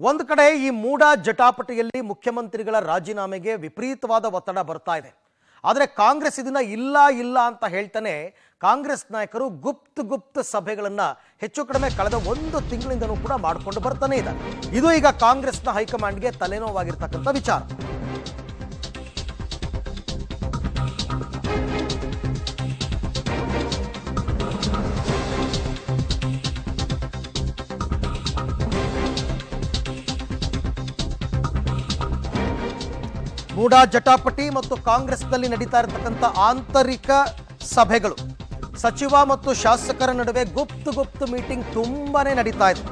ಒಂದು ಕಡೆ ಈ ಮೂಡ ಜಟಾಪಟಿಯಲ್ಲಿ ಮುಖ್ಯಮಂತ್ರಿಗಳ ರಾಜೀನಾಮೆಗೆ ವಿಪರೀತವಾದ ಒತ್ತಡ ಬರ್ತಾ ಇದೆ. ಆದರೆ ಕಾಂಗ್ರೆಸ್ ಇದನ್ನ ಇಲ್ಲ ಅಂತ ಹೇಳ್ತಾನೆ ಕಾಂಗ್ರೆಸ್ ನಾಯಕರು ಗುಪ್ತ ಸಭೆಗಳನ್ನು ಹೆಚ್ಚು ಕಡಿಮೆ ಕಳೆದ ಒಂದು ತಿಂಗಳಿಂದನೂ ಕೂಡ ಮಾಡಿಕೊಂಡು ಬರ್ತಾನೆ ಇದ್ದಾರೆ. ಇದು ಈಗ ಕಾಂಗ್ರೆಸ್ನ ಹೈಕಮಾಂಡ್ಗೆ ತಲೆನೋವಾಗಿರ್ತಕ್ಕಂಥ ವಿಚಾರ. ಮೂಡ ಜಟಾಪಟಿ ಮತ್ತು ಕಾಂಗ್ರೆಸ್ನಲ್ಲಿ ನಡೀತಾ ಇರತಕ್ಕಂಥ ಆಂತರಿಕ ಸಭೆಗಳು, ಸಚಿವ ಮತ್ತು ಶಾಸಕರ ನಡುವೆ ಗುಪ್ತ ಮೀಟಿಂಗ್ ತುಂಬಾನೇ ನಡೀತಾ ಇದೆ.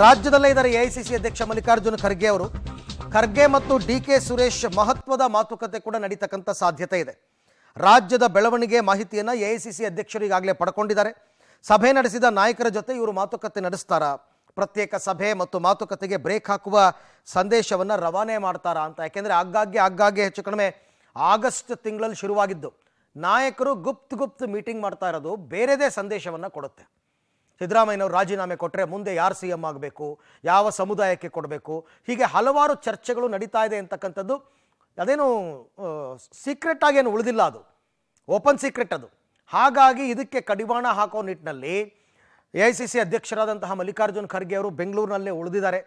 ರಾಜ್ಯದಲ್ಲೇ ಇದ್ದಾರೆ ಎಐಸಿಸಿ ಅಧ್ಯಕ್ಷ ಮಲ್ಲಿಕಾರ್ಜುನ ಖರ್ಗೆ ಅವರು. ಖರ್ಗೆ ಮತ್ತು ಡಿಕೆ ಸುರೇಶ್ ಮಹತ್ವದ ಮಾತುಕತೆ ಕೂಡ ನಡೀತಕ್ಕಂಥ ಸಾಧ್ಯತೆ ಇದೆ. ರಾಜ್ಯದ ಬೆಳವಣಿಗೆ ಮಾಹಿತಿಯನ್ನು ಎಐಸಿಸಿ ಅಧ್ಯಕ್ಷರು ಈಗಾಗಲೇ ಪಡ್ಕೊಂಡಿದ್ದಾರೆ. ಸಭೆ ನಡೆಸಿದ ನಾಯಕರ ಜೊತೆ ಇವರು ಮಾತುಕತೆ ನಡೆಸ್ತಾರಾ, ಪ್ರತ್ಯೇಕ ಸಭೆ ಮತ್ತು ಮಾತುಕತೆಗೆ ಬ್ರೇಕ್ ಹಾಕುವ ಸಂದೇಶವನ್ನು ರವಾನೆ ಮಾಡ್ತಾರಾ ಅಂತ. ಯಾಕೆಂದರೆ ಆಗಾಗ್ಗೆ ಹೆಚ್ಚು ಕಡಿಮೆ ಆಗಸ್ಟ್ ತಿಂಗಳಲ್ಲಿ ಶುರುವಾಗಿದ್ದು ನಾಯಕರು ಗುಪ್ತ ಮೀಟಿಂಗ್ ಮಾಡ್ತಾ ಇರೋದು ಬೇರೆದೇ ಸಂದೇಶವನ್ನು ಕೊಡುತ್ತೆ. ಸಿದ್ದರಾಮಯ್ಯನವರು ರಾಜೀನಾಮೆ ಕೊಟ್ಟರೆ ಮುಂದೆ ಯಾರು CM ಆಗಬೇಕು, ಯಾವ ಸಮುದಾಯಕ್ಕೆ ಕೊಡಬೇಕು, ಹೀಗೆ ಹಲವಾರು ಚರ್ಚೆಗಳು ನಡೀತಾ ಇದೆ ಅಂತಕ್ಕಂಥದ್ದು. ಅದೇನು ಸೀಕ್ರೆಟ್ ಆಗೇನು ಉಳಿದಿಲ್ಲ, ಅದು ಓಪನ್ ಸೀಕ್ರೆಟ್ ಅದು. ಹಾಗಾಗಿ ಇದಕ್ಕೆ ಕಡಿವಾಣ ಹಾಕೋ ನಿಟ್ಟಿನಲ್ಲಿ ಎಐಸಿಸಿ ಅಧ್ಯಕ್ಷರಾದಂತಹ ಮಲ್ಲಿಕಾರ್ಜುನ ಖರ್ಗೆ ಅವರು ಬೆಂಗಳೂರಿನಲ್ಲೇ ಉಳಿದಿದ್ದಾರೆ.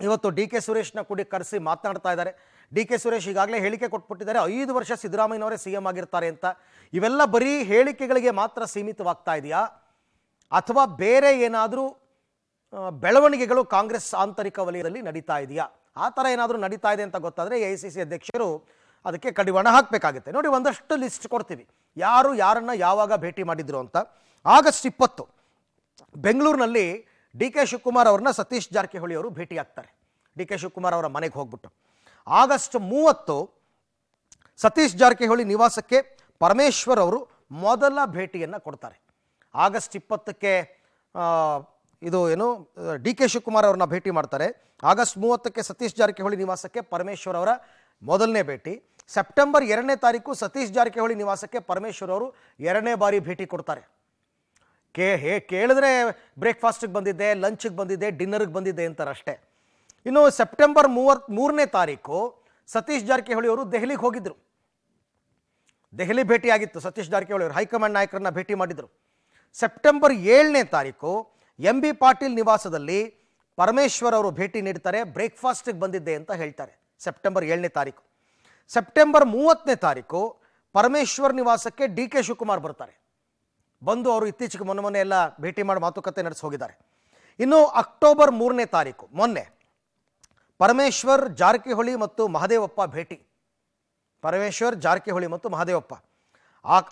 ಇವತ್ತು ಡಿಕೆ ಸುರೇಶ್ನ ಕೂಡ ಕರೆಸಿ ಮಾತನಾಡ್ತಾ ಇದ್ದಾರೆ. ಡಿಕೆ ಸುರೇಶ್ ಈಗಾಗಲೇ ಹೇಳಿಕೆ ಕೊಟ್ಬಿಟ್ಟಿದ್ದಾರೆ, 5 ವರ್ಷ ಸಿದ್ದರಾಮಯ್ಯನವರೇ CM ಆಗಿರ್ತಾರೆ ಅಂತ. ಇವೆಲ್ಲ ಬರೀ ಹೇಳಿಕೆಗಳಿಗೆ ಮಾತ್ರ ಸೀಮಿತವಾಗ್ತಾ ಇದೆಯಾ, ಅಥವಾ ಬೇರೆ ಏನಾದರೂ ಬೆಳವಣಿಗೆಗಳು ಕಾಂಗ್ರೆಸ್ ಆಂತರಿಕ ವಲಯದಲ್ಲಿ ನಡೀತಾ ಇದೆಯಾ? ಆ ಥರ ಏನಾದರೂ ನಡೀತಾ ಇದೆ ಅಂತ ಗೊತ್ತಾದರೆ ಎಐಸಿಸಿ ಅಧ್ಯಕ್ಷರು ಅದಕ್ಕೆ ಕಡಿವಾಣ ಹಾಕಬೇಕಾಗುತ್ತೆ. ನೋಡಿ, ಒಂದಷ್ಟು ಲಿಸ್ಟ್ ಕೊಡ್ತೀವಿ, ಯಾರನ್ನ ಯಾವಾಗ ಭೇಟಿ ಮಾಡಿದ್ರು ಅಂತ. ಆಗಸ್ಟ್ 20 ಬೆಂಗಳೂರಿನಲ್ಲಿ ಡಿ.ಕೆ. ಶಿವಕುಮಾರ್ ಅವ್ರನ್ನ ಸತೀಶ್ ಜಾರಕಿಹೊಳಿ ಅವರು ಭೇಟಿ ಆಗ್ತಾರೆ. ಡಿ.ಕೆ. ಶಿವಕುಮಾರ್ ಅವರ ಮನೆಗೆ ಹೋಗ್ಬಿಟ್ಟು. ಆಗಸ್ಟ್ 30 ಸತೀಶ್ ಜಾರಕಿಹೊಳಿ ನಿವಾಸಕ್ಕೆ ಪರಮೇಶ್ವರ್ ಅವರು ಮೊದಲ ಭೇಟಿಯನ್ನು ಕೊಡ್ತಾರೆ. ಆಗಸ್ಟ್ 20ಕ್ಕೆ ಇದು ಏನು ಡಿ.ಕೆ. ಶಿವಕುಮಾರ್ ಅವ್ರನ್ನ ಭೇಟಿ ಮಾಡ್ತಾರೆ. ಆಗಸ್ಟ್ 30ಕ್ಕೆ ಸತೀಶ್ ಜಾರಕಿಹೊಳಿ ನಿವಾಸಕ್ಕೆ ಪರಮೇಶ್ವರ್ ಅವರ ಮೊದಲನೇ ಭೇಟಿ. ಸೆಪ್ಟೆಂಬರ್ 2ನೇ ತಾರೀಕು ಸತೀಶ್ ಜಾರಕಿಹೊಳಿ ನಿವಾಸಕ್ಕೆ ಪರಮೇಶ್ವರ್ ಅವರು 2ನೇ ಬಾರಿ ಭೇಟಿ ಕೊಡ್ತಾರೆ. ಕೇಳಿದ್ರೆ ಬ್ರೇಕ್ಫಾಸ್ಟಿಗೆ ಬಂದಿದ್ದೆ, ಲಂಚಿಗೆ ಬಂದಿದ್ದೆ, ಡಿನ್ನರ್ಗೆ ಬಂದಿದ್ದೆ ಅಂತಾರೆ ಅಷ್ಟೇ. ಇನ್ನು ಸೆಪ್ಟೆಂಬರ್ 3ನೇ ತಾರೀಕು ಸತೀಶ್ ಜಾರಕಿಹೊಳಿ ಅವರು ದೆಹಲಿಗೆ ಹೋಗಿದ್ರು. ದೆಹಲಿ ಭೇಟಿಯಾಗಿತ್ತು ಸತೀಶ್ ಜಾರಕಿಹೊಳಿ ಅವರು, ಹೈಕಮಾಂಡ್ ನಾಯಕರನ್ನ ಭೇಟಿ ಮಾಡಿದರು. ಸೆಪ್ಟೆಂಬರ್ 7ನೇ ತಾರೀಕು MB ಪಾಟೀಲ್ ನಿವಾಸದಲ್ಲಿ ಪರಮೇಶ್ವರ್ ಅವರು ಭೇಟಿ ನೀಡ್ತಾರೆ. ಬ್ರೇಕ್ಫಾಸ್ಟಿಗೆ ಬಂದಿದ್ದೆ ಅಂತ ಹೇಳ್ತಾರೆ. ಸೆಪ್ಟೆಂಬರ್ 7ನೇ ತಾರೀಕು. ಸೆಪ್ಟೆಂಬರ್ 30ನೇ ತಾರೀಕು ಪರಮೇಶ್ವರ್ ನಿವಾಸಕ್ಕೆ ಡಿ.ಕೆ. ಶಿವಕುಮಾರ್ ಬರ್ತಾರೆ. ಬಂದು ಅವರು ಇತ್ತೀಚೆಗೆ ಮೊನ್ನೆ ಎಲ್ಲ ಭೇಟಿ ಮಾಡಿ ಮಾತುಕತೆ ನಡೆಸಿ ಹೋಗಿದ್ದಾರೆ. ಇನ್ನು ಅಕ್ಟೋಬರ್ 3ನೇ ತಾರೀಕು ಮೊನ್ನೆ ಪರಮೇಶ್ವರ್, ಜಾರಕಿಹೊಳಿ ಮತ್ತು ಮಹದೇವಪ್ಪ ಭೇಟಿ. ಪರಮೇಶ್ವರ್, ಜಾರಕಿಹೊಳಿ ಮತ್ತು ಮಹದೇವಪ್ಪ.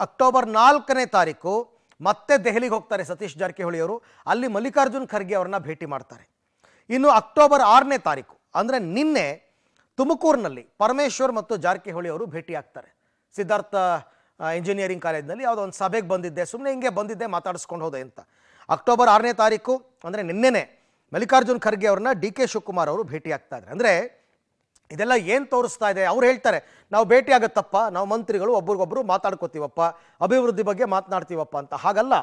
ಅಕ್ಟೋಬರ್ 4ನೇ ತಾರೀಕು ಮತ್ತೆ ದೆಹಲಿಗೆ ಹೋಗ್ತಾರೆ ಸತೀಶ್ ಜಾರಕಿಹೊಳಿ ಅವರು. ಅಲ್ಲಿ ಮಲ್ಲಿಕಾರ್ಜುನ್ ಖರ್ಗೆ ಅವ್ರನ್ನ ಭೇಟಿ ಮಾಡ್ತಾರೆ. ಇನ್ನು ಅಕ್ಟೋಬರ್ 6ನೇ ತಾರೀಕು ಅಂದರೆ ನಿನ್ನೆ ತುಮಕೂರಿನಲ್ಲಿ ಪರಮೇಶ್ವರ್ ಮತ್ತು ಜಾರಕಿಹೊಳಿ ಅವರು ಭೇಟಿ ಆಗ್ತಾರೆ. ಸಿದ್ಧಾರ್ಥ ಇಂಜಿನಿಯರಿಂಗ್ ಕಾಲೇಜಿನಲ್ಲಿ ಯಾವುದೋ ಒಂದು ಸಭೆಗೆ ಬಂದಿದ್ದೆ, ಸುಮ್ಮನೆ ಹಿಂಗೆ ಬಂದಿದ್ದೆ, ಮಾತಾಡಿಸ್ಕೊಂಡು ಹೋದೆ ಅಂತ. ಅಕ್ಟೋಬರ್ 6ನೇ ತಾರೀಕು ಅಂದರೆ ನಿನ್ನೆನೆ ಮಲ್ಲಿಕಾರ್ಜುನ್ ಖರ್ಗೆ ಅವ್ರನ್ನ ಡಿ.ಕೆ. ಶಿವಕುಮಾರ್ ಅವರು ಭೇಟಿ ಆಗ್ತಾ ಇದ್ದಾರೆ. ಅಂದರೆ ಇದೆಲ್ಲ ಏನು ತೋರಿಸ್ತಾ ಇದೆ? ಅವ್ರು ಹೇಳ್ತಾರೆ, ನಾವು ಭೇಟಿ ಆಗುತ್ತಪ್ಪ, ನಾವು ಮಂತ್ರಿಗಳು ಒಬ್ರಿಗೊಬ್ರು ಮಾತಾಡ್ಕೋತೀವಪ್ಪ, ಅಭಿವೃದ್ಧಿ ಬಗ್ಗೆ ಮಾತನಾಡ್ತೀವಪ್ಪ ಅಂತ. ಹಾಗಲ್ಲ,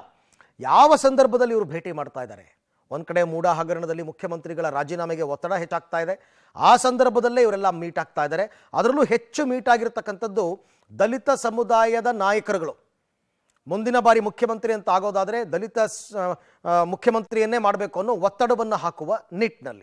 ಯಾವ ಸಂದರ್ಭದಲ್ಲಿ ಇವರು ಭೇಟಿ ಮಾಡ್ತಾ ಇದ್ದಾರೆ? ಒಂದು ಕಡೆ ಮೂಡ ಹಗರಣದಲ್ಲಿ ಮುಖ್ಯಮಂತ್ರಿಗಳ ರಾಜೀನಾಮೆಗೆ ಒತ್ತಡ ಹೆಚ್ಚಾಗ್ತಾ ಇದೆ. ಆ ಸಂದರ್ಭದಲ್ಲೇ ಇವರೆಲ್ಲ ಮೀಟ್ ಆಗ್ತಾ ಇದ್ದಾರೆ. ಅದರಲ್ಲೂ ಹೆಚ್ಚು ಮೀಟ್ ಆಗಿರ್ತಕ್ಕಂಥದ್ದು ದಲಿತ ಸಮುದಾಯದ ನಾಯಕರುಗಳು. ಮುಂದಿನ ಬಾರಿ ಮುಖ್ಯಮಂತ್ರಿ ಅಂತ ಆಗೋದಾದರೆ ದಲಿತ ಮುಖ್ಯಮಂತ್ರಿಯನ್ನೇ ಮಾಡಬೇಕು ಅನ್ನೋ ಒತ್ತಡವನ್ನು ಹಾಕುವ ನಿಟ್ಟಿನಲ್ಲಿ.